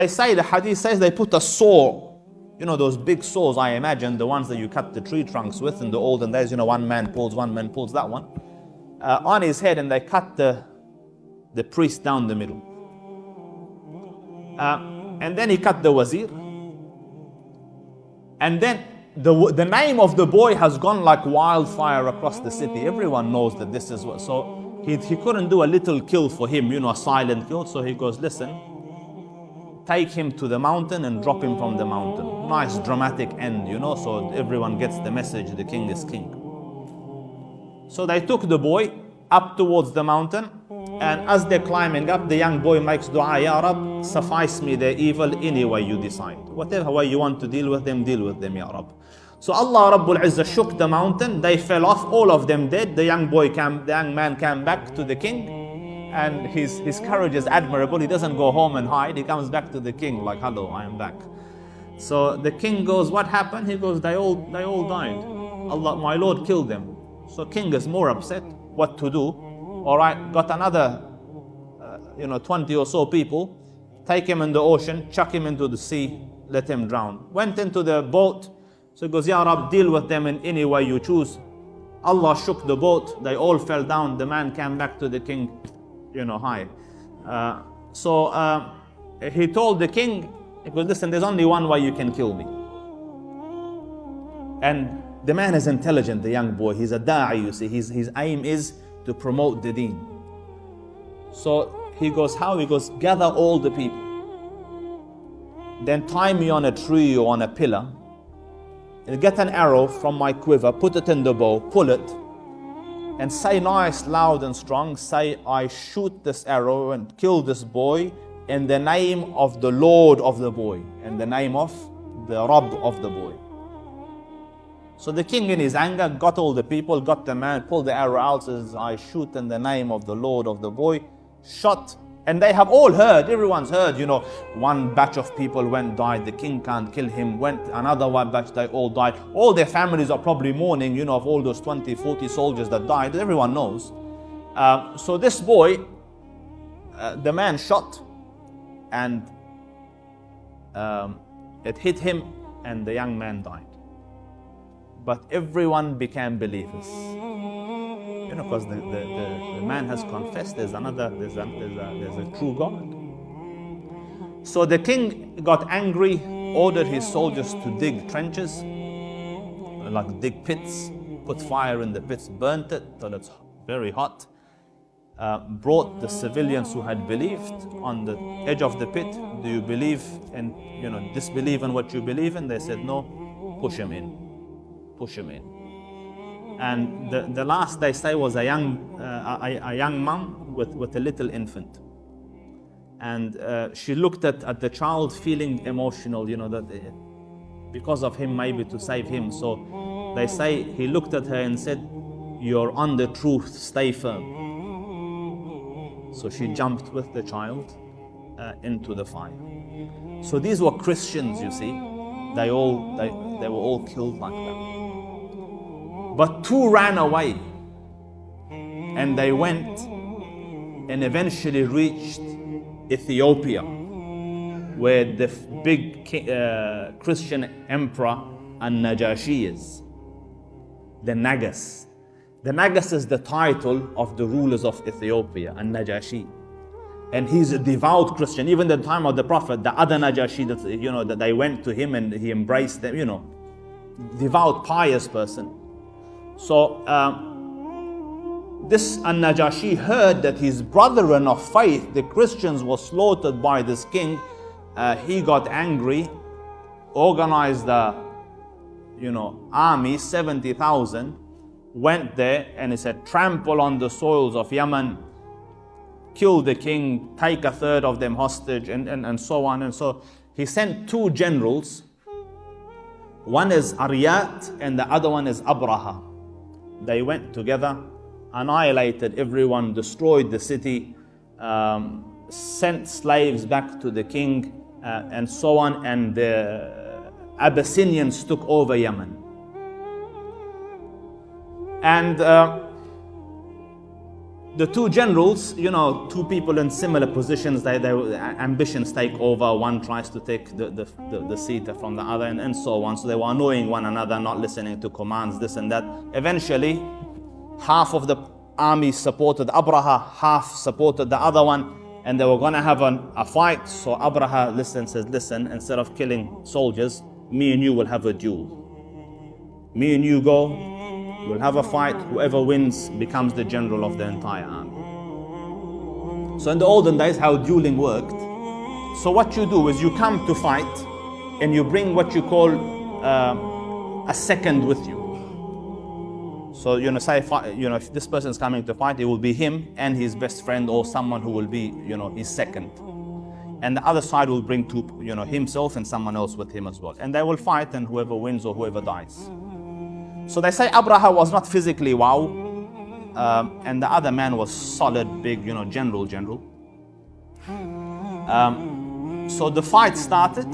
They say, the hadith says, they put a saw, you know those big saws, I imagine, the ones that you cut the tree trunks with in the olden days, you know, one man pulls that one, on his head, and they cut the priest down the middle. And then he cut the wazir. And then the name of the boy has gone like wildfire across the city. Everyone knows that this is what. So he couldn't do a little kill for him, you know, a silent kill. So he goes, listen, take him to the mountain and drop him from the mountain. Nice dramatic end, you know, so everyone gets the message, the king is king. So they took the boy up towards the mountain, and as they're climbing up, the young boy makes dua, Ya Rab, suffice me their evil any way you decide. Whatever way you want to deal with them, Ya Rab. So Allah Rabbul Izzah shook the mountain, they fell off, all of them dead. The young man came back to the king, and his courage is admirable. He doesn't go home and hide, he comes back to the king like, hello, I am back. So the king goes, what happened? He goes, they all died. Allah, my Lord killed them. So king is more upset, what to do? All right, got another 20 or so people, take him in the ocean, chuck him into the sea, let him drown. Went into the boat, so he goes, Ya Rab, deal with them in any way you choose. Allah shook the boat, they all fell down. The man came back to the king, hi. So he told the king, he goes, listen, there's only one way you can kill me. And the man is intelligent, the young boy, he's a da'i, you see, his aim is to promote the deen. So he goes, how? He goes, gather all the people, then tie me on a tree or on a pillar, and get an arrow from my quiver, put it in the bow, pull it, and say nice, loud and strong, say, I shoot this arrow and kill this boy in the name of the Lord of the boy, in the name of the Rabb of the boy. So the king in his anger got all the people, got the man, pulled the arrow out, says, I shoot in the name of the Lord of the boy, shot. And they have all heard, everyone's heard, one batch of people went, died, the king can't kill him, went another one batch, they all died. All their families are probably mourning, of all those 20, 40 soldiers that died, everyone knows. So this boy, the man shot, and it hit him, and the young man died. But everyone became believers, because the man has confessed there's a true God. So the king got angry, ordered his soldiers to dig trenches, like dig pits, put fire in the pits, burnt it till it's very hot, brought the civilians who had believed on the edge of the pit. Do you believe and disbelieve in what you believe in? They said no. Push him in. And the last, they say, was a young mom with a little infant, and she looked at the child feeling emotional, that because of him, maybe to save him. So they say he looked at her and said, you're on the truth, stay firm. So she jumped with the child into the fire. So these were Christians, you see. They were all killed like that. But two ran away, and they went and eventually reached Ethiopia, where the big Christian emperor An-Najashi is. The Nagas. The Nagas is the title of the rulers of Ethiopia, An-Najashi. And he's a devout Christian. Even at the time of the Prophet, the other Najashi, that they went to him and he embraced them, devout, pious person. So this An-Najashi heard that his brethren of faith, the Christians, were slaughtered by this king. He got angry, organized the army, 70,000, went there, and he said, trample on the soils of Yemen, kill the king, take a third of them hostage, and so on. And so he sent two generals. One is Ariyat and the other one is Abraha. They went together, annihilated everyone, destroyed the city, sent slaves back to the king, and so on. And the Abyssinians took over Yemen. And the two generals, two people in similar positions, their ambitions take over. One tries to take the seat from the other, and so on. So they were annoying one another, not listening to commands, this and that. Eventually, half of the army supported Abraha, half supported the other one, and they were going to have a fight. So Abraha says, listen, instead of killing soldiers, me and you will have a duel. Me and you go, we'll have a fight. Whoever wins becomes the general of the entire army. So in the olden days, how dueling worked. So what you do is you come to fight and you bring what you call a second with you. So, say, if this person is coming to fight, it will be him and his best friend or someone who will be, his second. And the other side will bring two, himself and someone else with him as well. And they will fight, and whoever wins or whoever dies. So they say Abraha was not physically wow, and the other man was solid, big, general. So the fight started,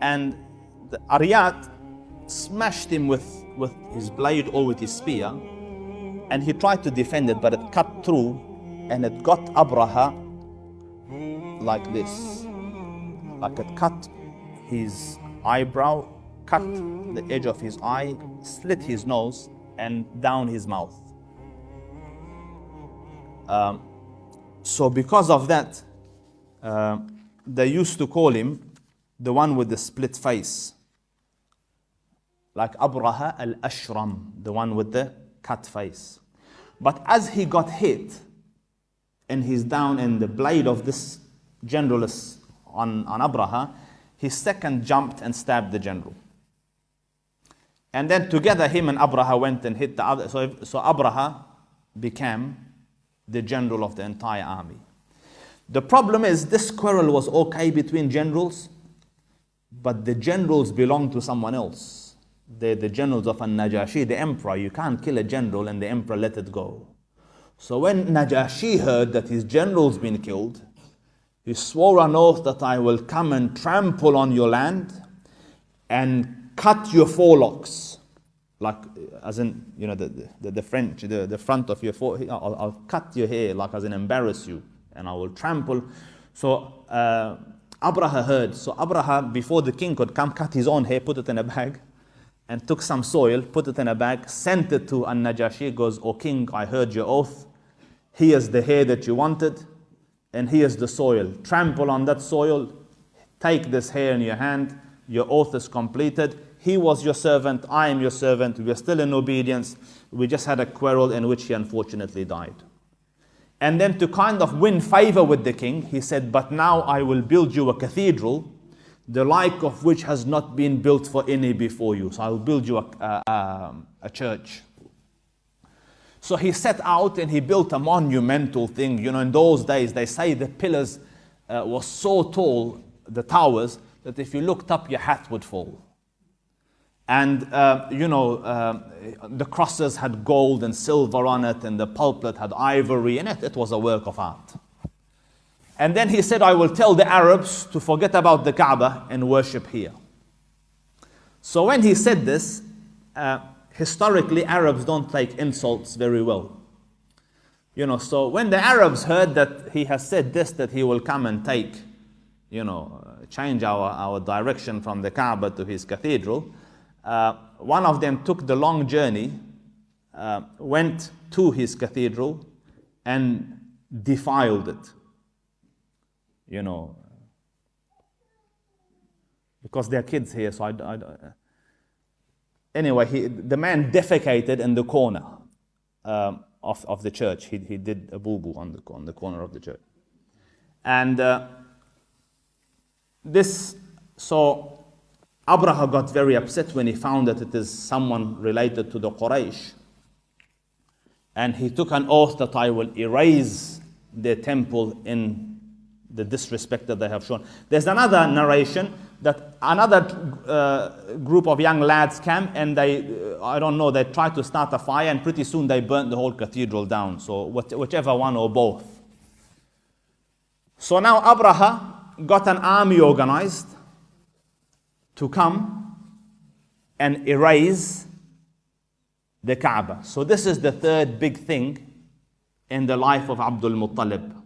and the Ariyat smashed him with his blade or with his spear, and he tried to defend it, but it cut through, and it got Abraha like this. Like it cut his eyebrow, cut the edge of his eye, slit his nose, and down his mouth. So because of that, they used to call him the one with the split face. Like Abraha al-Ashram, the one with the cut face. But as he got hit, and he's down, and the blade of this general is on Abraha, his second jumped and stabbed the general. And then together him and Abraha went and hit the other. So Abraha became the general of the entire army. The problem is this quarrel was okay between generals, but the generals belonged to someone else. They're the generals of Najashi, the emperor. You can't kill a general and the emperor let it go. So when Najashi heard that his general's been killed, he swore an oath that I will come and trample on your land and cut your forelocks. Like, as in, the French, the front of your forehead. I'll cut your hair, like as in embarrass you, and I will trample. So Abraha heard. So Abraha, before the king could come, cut his own hair, put it in a bag, and took some soil, put it in a bag, sent it to An-Najashi, goes, "O king, I heard your oath. Here's the hair that you wanted, and here's the soil. Trample on that soil, take this hair in your hand, your oath is completed. He was your servant, I am your servant, we are still in obedience. We just had a quarrel in which he unfortunately died." And then to kind of win favor with the king, he said, "But now I will build you a cathedral, the like of which has not been built for any before you. So I will build you a church." So he set out and he built a monumental thing. In those days, they say the pillars were so tall, the towers, that if you looked up, your hat would fall. And, the crosses had gold and silver on it, and the pulpit had ivory, and it was a work of art. And then he said, "I will tell the Arabs to forget about the Kaaba and worship here." So when he said this, historically, Arabs don't take insults very well. So when the Arabs heard that he has said this, that he will come and take, change our direction from the Kaaba to his cathedral, one of them took the long journey, went to his cathedral and defiled it. Because there are kids here, so anyway, the man defecated in the corner of the church. He did a boo-boo on the corner of the church. And so Abraha got very upset when he found that it is someone related to the Quraysh. And he took an oath that I will erase their temple in the disrespect that they have shown. There's another narration that another group of young lads came and they tried to start a fire, and pretty soon they burnt the whole cathedral down. So whichever one or both. So now Abraha got an army organized to come and erase the Kaaba. So this is the third big thing in the life of Abdul Muttalib.